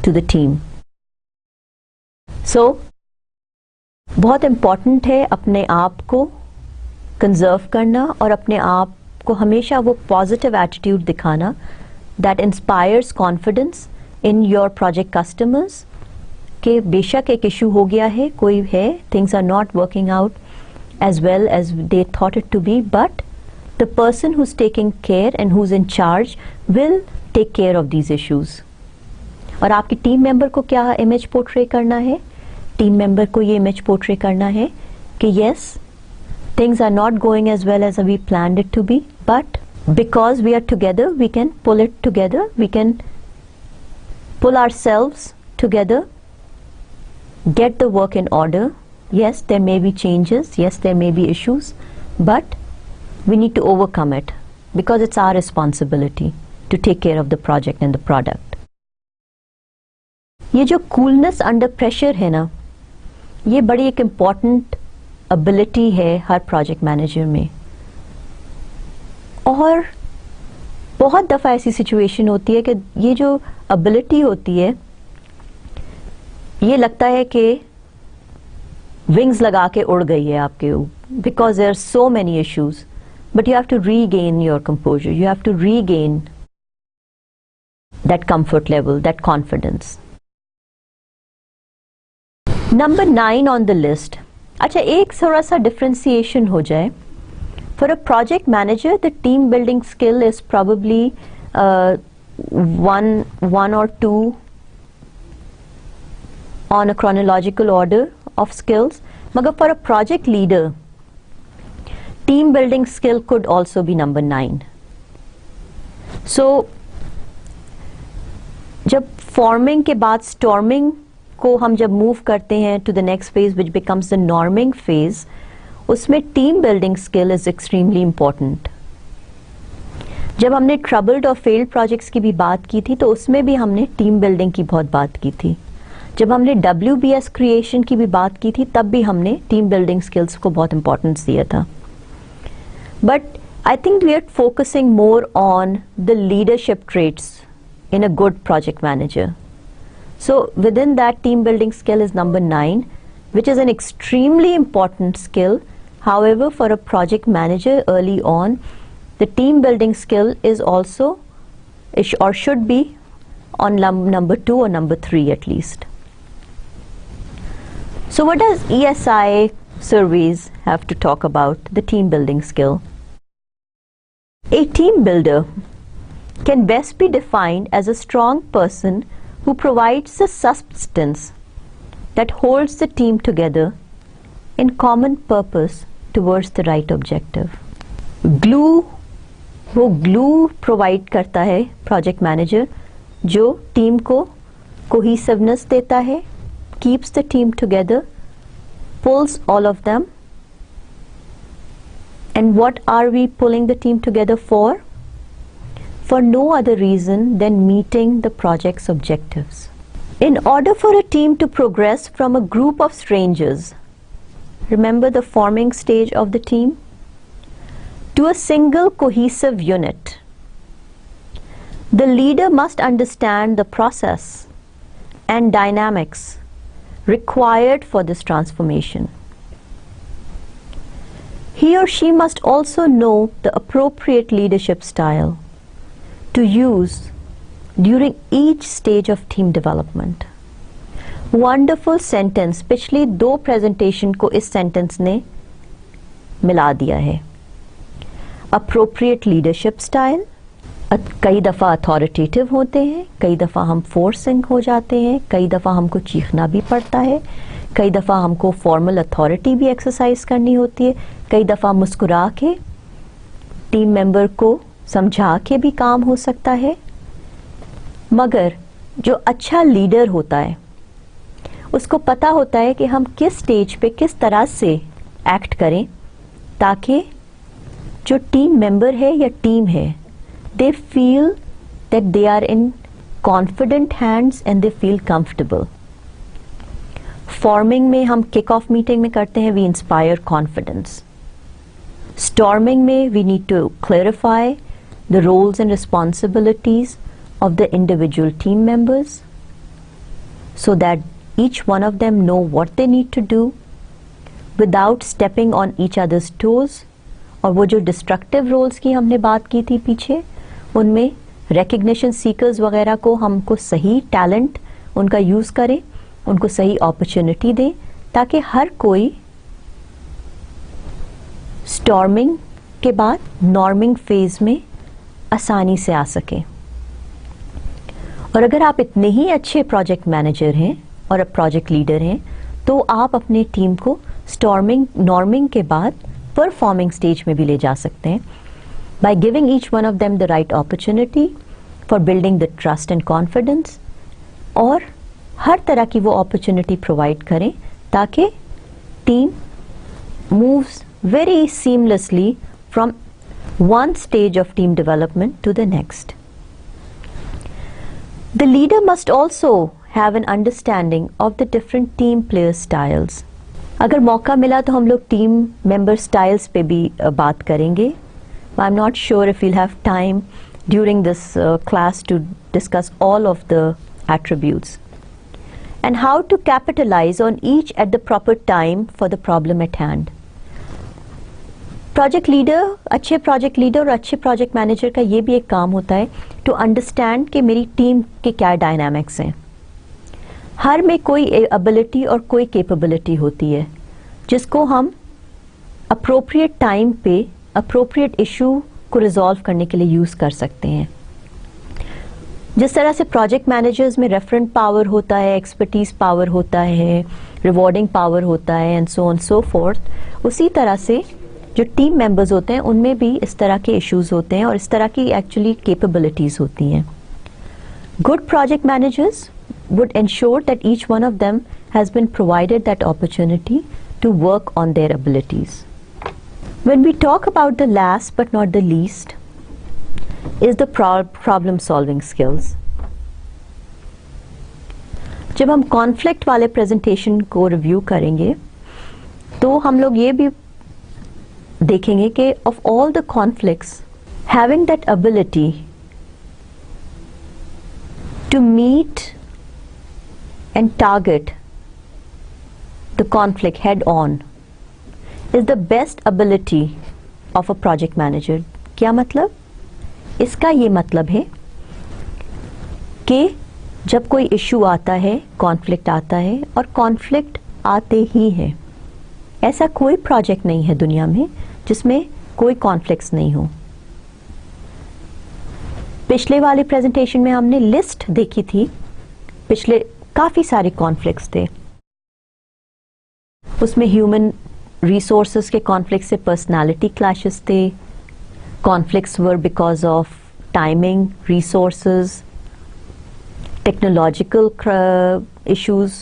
to the team. So बहुत important है अपने आप को conserve करना और अपने आप को हमेशा वो पॉजिटिव एटीट्यूड दिखाना that inspires confidence in your project customers कि बेशक एक इशू हो गया है, कोई है, things are not working out as well as they thought it to be, but the person who's taking care and who's in charge will take care of these issues. और आपकी टीम मेंबर को क्या image portray करना है? Team member को ये image portray करना है कि yes, things are not going as well as we planned it to be, but because we are together, we can pull it together, we can pull ourselves together, get the work in order. Yes, there may be changes, yes, there may be issues, but we need to overcome it because it's our responsibility to take care of the project and the product. ये जो coolness under pressure है ना, ये बड़ी एक important ability है हर project manager में. और बहुत दफ़ा ऐसी सिचुएशन होती है कि ये जो ability होती है, ये लगता है कि wings लगा के उड़ गई है आपके ऊपर, because there are so many issues, but you have to regain your composure, you have to regain that comfort level, that confidence. Number 9 on the list. अच्छा, एक थोड़ा सा differentiation हो जाए. For a project manager, the team building skill is probably one or two on a chronological order of skills. मगर for a project leader, team building skill could also be number 9. So जब forming के बाद storming को हम जब move करते हैं to the next phase which becomes the norming phase, उसमें team building skill is extremely important. जब हमने ट्रबल्ड और फेल्ड प्रोजेक्ट्स की भी बात की थी तो उसमें भी हमने टीम बिल्डिंग की बहुत बात की थी. जब हमने WBS क्रिएशन की भी बात की थी तब भी हमने टीम बिल्डिंग स्किल्स को बहुत इंपॉर्टेंस दिया था. But I think we are focusing more on the leadership traits in a good project manager. So within that, team building skill is number 9, which is an extremely important skill. However, for a project manager early on, the team building skill is also or should be on number 2 or number 3 at least. So what does ESI surveys have to talk about the team building skill? A team builder can best be defined as a strong person who provides the substance that holds the team together in common purpose towards the right objective. Glue, वो glue provide करता है project manager जो team को cohesiveness देता है, keeps the team together, pulls all of them. And what are we pulling the team together for? For no other reason than meeting the project's objectives. In order for a team to progress from a group of strangers, remember the forming stage of the team, to a single cohesive unit, the leader must understand the process and dynamics required for this transformation. He or she must also know the appropriate leadership style to use during each stage of team development. Wonderful sentence. पिछली 2 presentation को इस sentence ने मिला दिया है. Appropriate leadership style. कई दफ़ा authoritative होते हैं, कई दफ़ा हम forcing हो जाते हैं, कई दफ़ा हमको चीखना भी पड़ता है, कई दफ़ा हमको formal authority भी exercise करनी होती है, कई दफ़ा मुस्कुरा के team member को समझा के भी काम हो सकता है. मगर जो अच्छा लीडर होता है उसको पता होता है कि हम किस स्टेज पे किस तरह से एक्ट करें ताकि जो टीम मेंबर है या टीम है they feel that they are in confident hands and they feel comfortable. Forming में हम किक ऑफ मीटिंग में करते हैं, वी इंस्पायर कॉन्फिडेंस. स्टॉर्मिंग में we need to clarify the roles and responsibilities of the individual team members so that each one of them know what they need to do without stepping on each other's toes. और वो जो destructive roles की हमने बात की थी पीछे, उनमें recognition seekers वगैरह को हमको सही talent उनका use करें, उनको सही opportunity दें ताकि हर कोई storming के बाद norming phase में आसानी से आ सके. और अगर आप इतने ही अच्छे प्रोजेक्ट मैनेजर हैं और प्रोजेक्ट लीडर हैं तो आप अपने टीम को स्टॉर्मिंग नॉर्मिंग के बाद परफॉर्मिंग स्टेज में भी ले जा सकते हैं by giving each one of them the right opportunity for building the trust and confidence. और हर तरह की वो अपॉर्चुनिटी प्रोवाइड करें ताकि team moves very seamlessly from one stage of team development to the next. The leader must also have an understanding of the different team player styles. अगर मौका मिला तो हम लोग team member styles पे भी बात करेंगे. I'm not sure if we'll have time during this class to discuss all of the attributes. And how to capitalize on each at the proper time for the problem at hand. Project leader, अच्छे project leader और अच्छे project manager का ये भी एक काम होता है टू अंडरस्टैंड कि मेरी टीम के क्या डायनामिक्स हैं. हर में कोई एबिलिटी और कोई कैपेबिलिटी होती है जिसको हम अप्रोप्रिएट टाइम पे अप्रोप्रिएट इशू को रिजॉल्व करने के लिए यूज़ कर सकते हैं। जिस तरह से प्रोजेक्ट मैनेजर्स में रेफरेंट पावर होता है, एक्सपर्टीज पावर होता है, रिवॉर्डिंग पावर होता है and so on so fourth, उसी तरह से जो टीम मेंबर्स होते हैं उनमें भी इस तरह के इश्यूज होते हैं और इस तरह की एक्चुअली कैपेबिलिटीज होती हैं। Good project managers would ensure that each one of them has been provided that opportunity to work on their abilities. When we talk about the last but not the least is the problem solving skills. जब हम conflict वाले presentation को review करेंगे तो हम लोग ये भी देखेंगे कि of all the conflicts, having that ability to meet and target the conflict head on is the best ability of a project manager. क्या मतलब? इसका ये मतलब है कि जब कोई इशू आता है, कॉन्फ्लिक्ट आता है और कॉन्फ्लिक्ट आते ही है, ऐसा कोई प्रोजेक्ट नहीं है दुनिया में जिसमें कोई कॉन्फ्लिक्ट्स नहीं हो। पिछले वाले प्रेजेंटेशन में हमने लिस्ट देखी थी, पिछले काफ़ी सारे कॉन्फ्लिक्ट्स थे। उसमें ह्यूमन रिसोर्सेज के कॉन्फ्लिक्ट से पर्सनालिटी क्लैशेस थे, conflicts were because of timing, resources, technological issues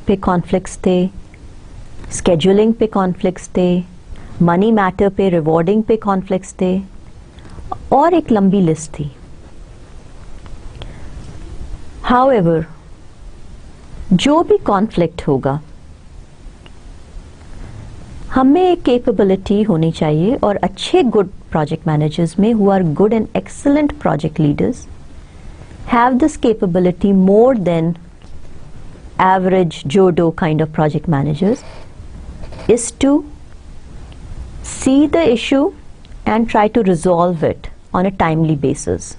पे कॉन्फ्लिक्ट्स थे, स्केड्यूलिंग पे कॉन्फ्लिक्ट्स थे, मनी मैटर पे, रिवॉर्डिंग पे कॉन्फ्लिक्ट्स थे और एक लंबी लिस्ट थी। हाउएवर, जो भी कॉन्फ्लिक्ट होगा, हमें एक कैपेबिलिटी होनी चाहिए और अच्छे गुड प्रोजेक्ट मैनेजर्स में who are good and excellent project leaders have this capability more than average जोडो kind of project managers is to see the issue and try to resolve it on a timely basis.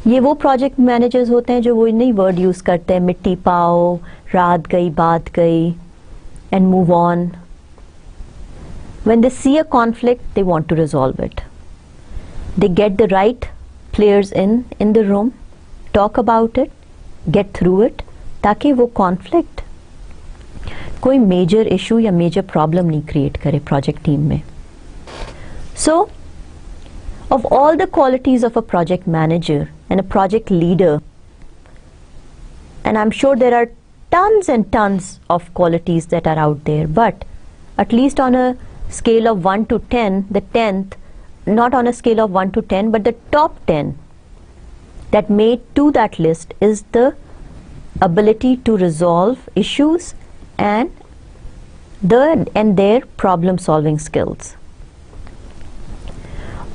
ये वो project managers होते हैं जो वो नहीं word use करते हैं, मिट्टी पाओ, रात गई बात गई and move on. When they see a conflict, they want to resolve it. They get the right players in the room, talk about it, get through it, ताकि वो conflict कोई मेजर इशू या मेजर प्रॉब्लम नहीं create करे project team में। So of all the qualities of a project manager and a project leader, and I am sure there are tons and tons of qualities that are out there, but at least on a scale of 1 to 10, the 10th, not on a scale of 1 to 10, but the top 10 that made to that list is the ability to resolve issues and their problem solving skills.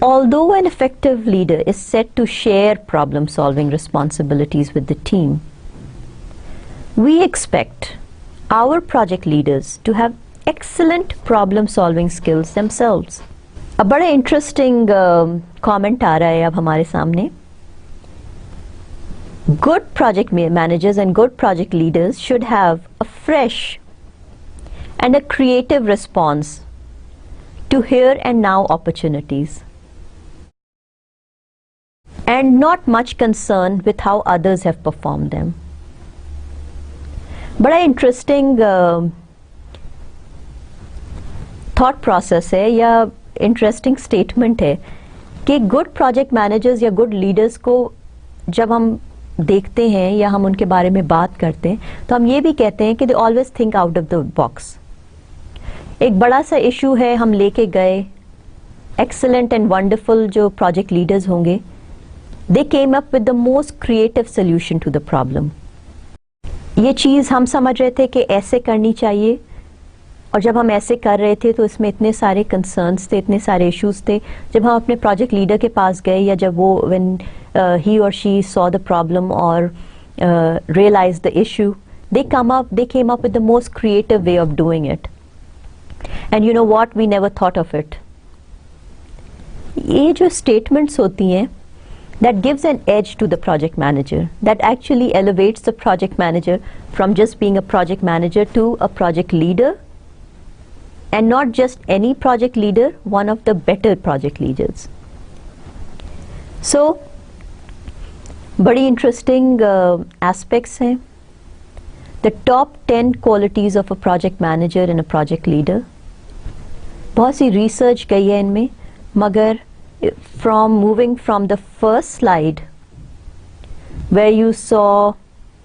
Although an effective leader is set to share problem solving responsibilities with the team, we expect our project leaders to have excellent problem solving skills themselves. अब बड़ा interesting comment आ रहा है अब हमारे सामने। Good project managers and good project leaders should have a fresh and a creative response to here and now opportunities, and not much concern with how others have performed them. बड़ा interesting thought process है या interesting statement है कि good project managers या good leaders को जब हम देखते हैं या हम उनके बारे में बात करते हैं तो हम ये भी कहते हैं कि they always think out of the box. एक बड़ा सा इशू है, हम लेके गए, एक्सेलेंट एंड वंडरफुल जो प्रोजेक्ट लीडर्स होंगे, they came up with the most creative solution to the problem. ये चीज़ हम समझ रहे थे कि ऐसे करनी चाहिए, और जब हम ऐसे कर रहे थे तो इसमें इतने सारे कंसर्न्स थे, इतने सारे इश्यूज थे। जब हम अपने प्रोजेक्ट लीडर के पास गए या जब वो व्हेन ही और शी सॉ द प्रॉब्लम और realize the issue, they came up with the most creative way of doing it, and you know what, we never thought of it. ये जो statements होती हैं that gives an edge to the project manager, that actually elevates the project manager from just being a project manager to a project leader, and not just any project leader, one of the better project leaders. So बड़ी interesting aspects हैं. The top 10 qualities of a project manager and a project leader. बहुत सी research गई है इनमें, मगर moving from the first slide where you saw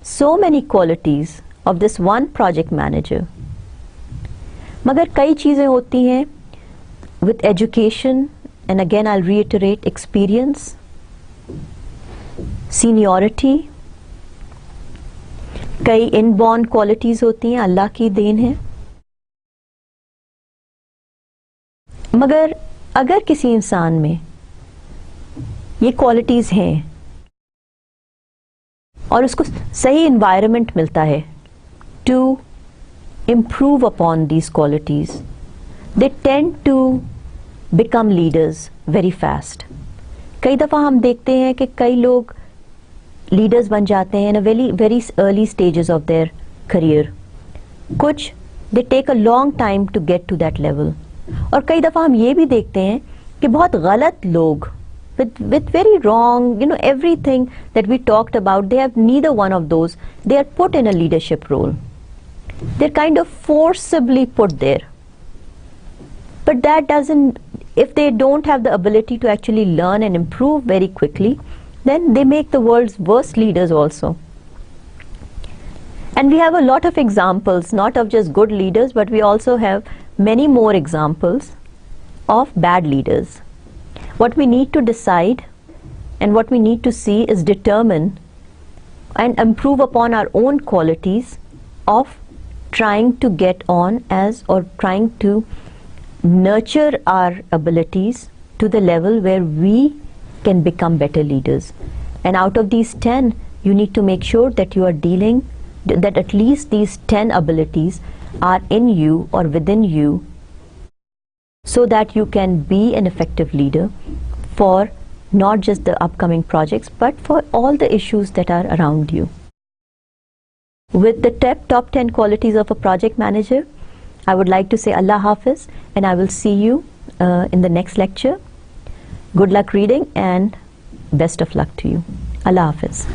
so many qualities of this one project manager, मगर कई चीज़ें होती हैं with education, and again I'll reiterate, experience, seniority, कई इनबॉर्न क्वालिटीज होती हैं, अल्लाह की देन है. मगर अगर किसी इंसान में ये क्वालिटीज हैं और उसको सही एनवायरनमेंट मिलता है to improve upon these qualities, they tend to become leaders very fast. कई दफ़ा हम देखते हैं कि कई लोग लीडर्स बन जाते हैं in a very early stages of their career. कुछ they take a long time to get to that level. और कई दफ़ा हम ये भी देखते हैं कि बहुत गलत लोग with very wrong, everything that we talked about, they have neither one of those. They are put in a leadership role. They're kind of forcibly put there. But that doesn't, if they don't have the ability to actually learn and improve very quickly, then they make the world's worst leaders also. And we have a lot of examples, not of just good leaders, but we also have many more examples of bad leaders. What we need to decide and what we need to see is determine and improve upon our own qualities of trying to get on as, or trying to nurture our abilities to the level where we can become better leaders. And out of these 10, you need to make sure that you are dealing, that at least these 10 abilities are in you or within you, so that you can be an effective leader for not just the upcoming projects, but for all the issues that are around you. With the top 10 qualities of a project manager, I would like to say Allah Hafiz, and I will see you in the next lecture. Good luck reading and best of luck to you. Allah Hafiz.